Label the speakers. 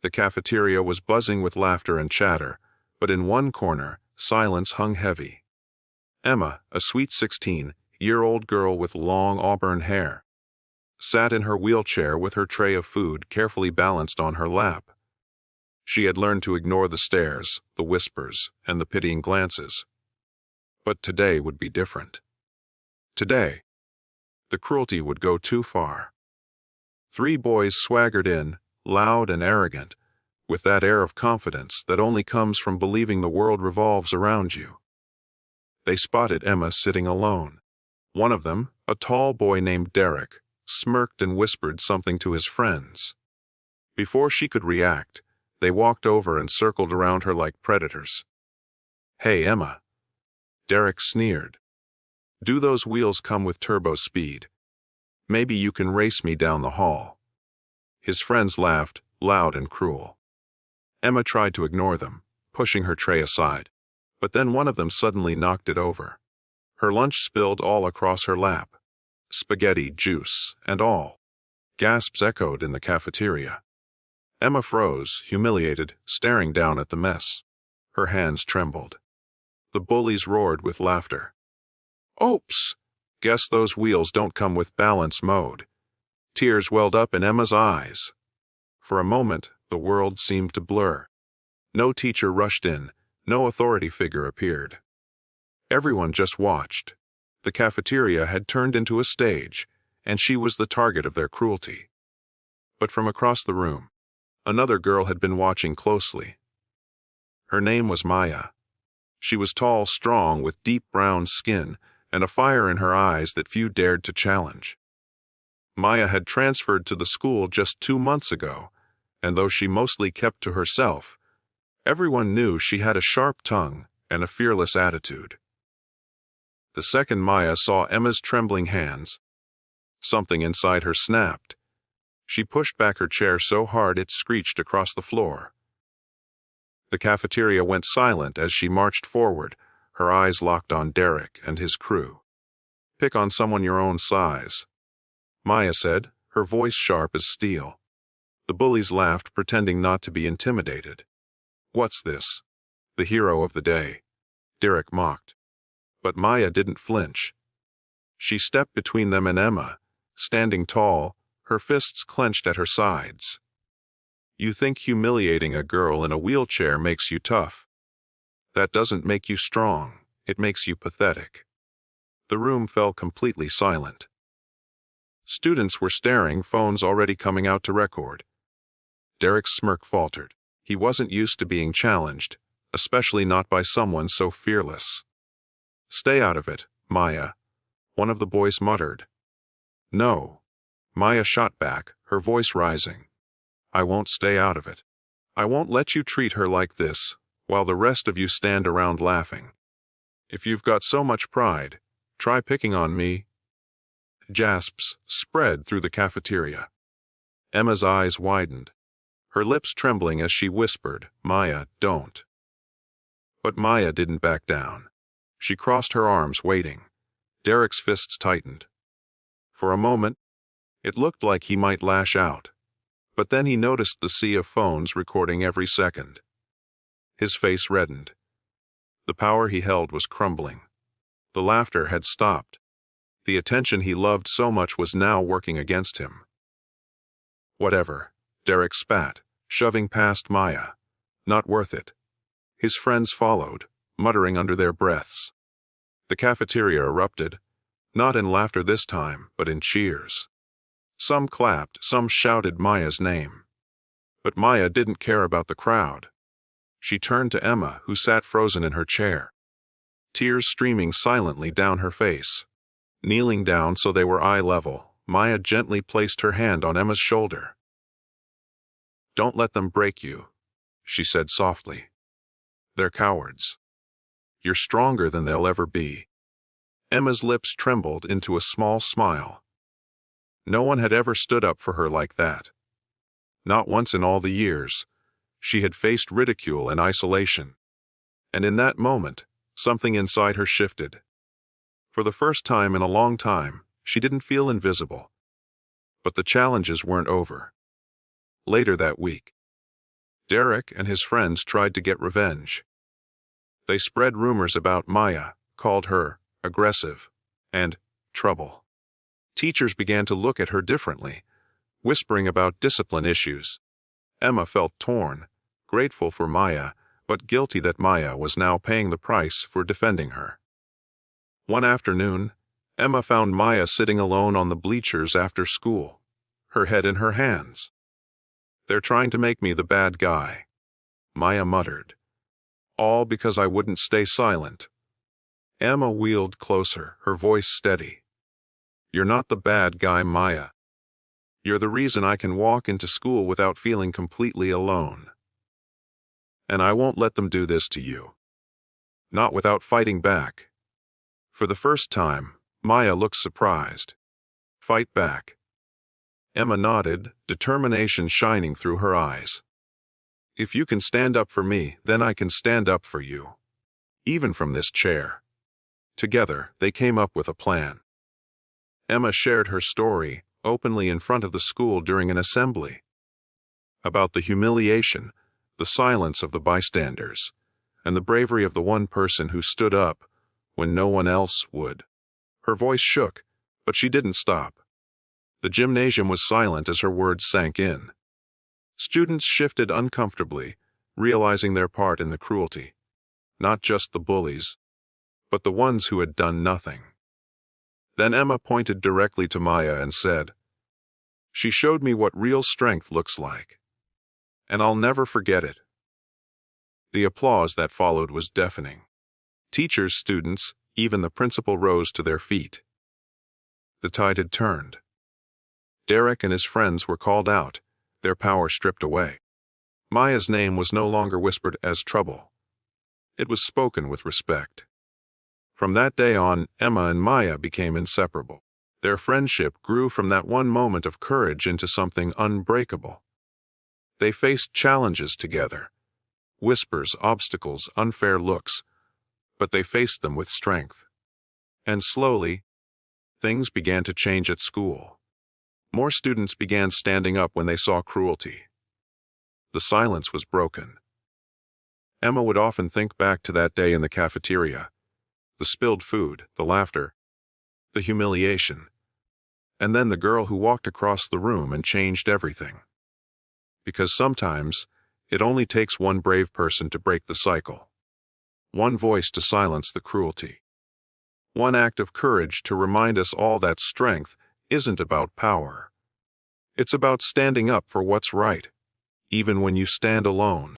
Speaker 1: The cafeteria was buzzing with laughter and chatter, but in one corner, silence hung heavy. Emma, a sweet 16-year-old girl with long auburn hair, sat in her wheelchair with her tray of food carefully balanced on her lap. She had learned to ignore the stares, the whispers, and the pitying glances. But today would be different. Today, the cruelty would go too far. 3 boys swaggered in, loud and arrogant, with that air of confidence that only comes from believing the world revolves around you. They spotted Emma sitting alone. One of them, a tall boy named Derek, smirked and whispered something to his friends. Before she could react, they walked over and circled around her like predators. "Hey, Emma," Derek sneered. "Do those wheels come with turbo speed? Maybe you can race me down the hall." His friends laughed, loud and cruel. Emma tried to ignore them, pushing her tray aside, but then one of them suddenly knocked it over. Her lunch spilled all across her lap. Spaghetti, juice, and all. Gasps echoed in the cafeteria. Emma froze, humiliated, staring down at the mess. Her hands trembled. The bullies roared with laughter. "Oops! Guess those wheels don't come with balance mode." Tears welled up in Emma's eyes. For a moment, the world seemed to blur. No teacher rushed in, no authority figure appeared. Everyone just watched. The cafeteria had turned into a stage, and she was the target of their cruelty. But from across the room, another girl had been watching closely. Her name was Maya. She was tall, strong, with deep brown skin and a fire in her eyes that few dared to challenge. Maya had transferred to the school just 2 months ago, and though she mostly kept to herself, everyone knew she had a sharp tongue and a fearless attitude. The second Maya saw Emma's trembling hands, something inside her snapped. She pushed back her chair so hard it screeched across the floor. The cafeteria went silent as she marched forward, her eyes locked on Derek and his crew. "Pick on someone your own size," Maya said, her voice sharp as steel. The bullies laughed, pretending not to be intimidated. "What's this? The hero of the day," Derek mocked. But Maya didn't flinch. She stepped between them and Emma, standing tall, her fists clenched at her sides. "You think humiliating a girl in a wheelchair makes you tough? That doesn't make you strong, it makes you pathetic." The room fell completely silent. Students were staring, phones already coming out to record. Derek's smirk faltered. He wasn't used to being challenged, especially not by someone so fearless. "Stay out of it, Maya," one of the boys muttered. "No," Maya shot back, her voice rising. "I won't stay out of it. I won't let you treat her like this, while the rest of you stand around laughing. If you've got so much pride, try picking on me." Gasps spread through the cafeteria. Emma's eyes widened, her lips trembling as she whispered, "Maya, don't." But Maya didn't back down. She crossed her arms, waiting. Derek's fists tightened. For a moment, it looked like he might lash out, but then he noticed the sea of phones recording every second. His face reddened. The power he held was crumbling. The laughter had stopped. The attention he loved so much was now working against him. "Whatever," Derek spat, shoving past Maya. "Not worth it." His friends followed, muttering under their breaths. The cafeteria erupted, not in laughter this time, but in cheers. Some clapped, some shouted Maya's name. But Maya didn't care about the crowd. She turned to Emma, who sat frozen in her chair, tears streaming silently down her face. Kneeling down so they were eye level, Maya gently placed her hand on Emma's shoulder. "Don't let them break you," she said softly. "They're cowards. You're stronger than they'll ever be." Emma's lips trembled into a small smile. No one had ever stood up for her like that. Not once in all the years. She had faced ridicule and isolation. And in that moment, something inside her shifted. For the first time in a long time, she didn't feel invisible. But the challenges weren't over. Later that week, Derek and his friends tried to get revenge. They spread rumors about Maya, called her aggressive and trouble. Teachers began to look at her differently, whispering about discipline issues. Emma felt torn, grateful for Maya, but guilty that Maya was now paying the price for defending her. One afternoon, Emma found Maya sitting alone on the bleachers after school, her head in her hands. "They're trying to make me the bad guy," Maya muttered. "All because I wouldn't stay silent." Emma wheeled closer, her voice steady. "You're not the bad guy, Maya. You're the reason I can walk into school without feeling completely alone. And I won't let them do this to you. Not without fighting back." For the first time, Maya looked surprised. "Fight back?" Emma nodded, determination shining through her eyes. "If you can stand up for me, then I can stand up for you. Even from this chair." Together, they came up with a plan. Emma shared her story openly in front of the school during an assembly. About the humiliation, the silence of the bystanders, and the bravery of the one person who stood up when no one else would. Her voice shook, but she didn't stop. The gymnasium was silent as her words sank in. Students shifted uncomfortably, realizing their part in the cruelty. Not just the bullies, but the ones who had done nothing. Then Emma pointed directly to Maya and said, "She showed me what real strength looks like. And I'll never forget it." The applause that followed was deafening. Teachers, students, even the principal rose to their feet. The tide had turned. Derek and his friends were called out, their power stripped away. Maya's name was no longer whispered as trouble. It was spoken with respect. From that day on, Emma and Maya became inseparable. Their friendship grew from that one moment of courage into something unbreakable. They faced challenges together, whispers, obstacles, unfair looks, but they faced them with strength. And slowly, things began to change at school. More students began standing up when they saw cruelty. The silence was broken. Emma would often think back to that day in the cafeteria, the spilled food, the laughter, the humiliation, and then the girl who walked across the room and changed everything. Because sometimes, it only takes one brave person to break the cycle. One voice to silence the cruelty. One act of courage to remind us all that strength isn't about power. It's about standing up for what's right, even when you stand alone.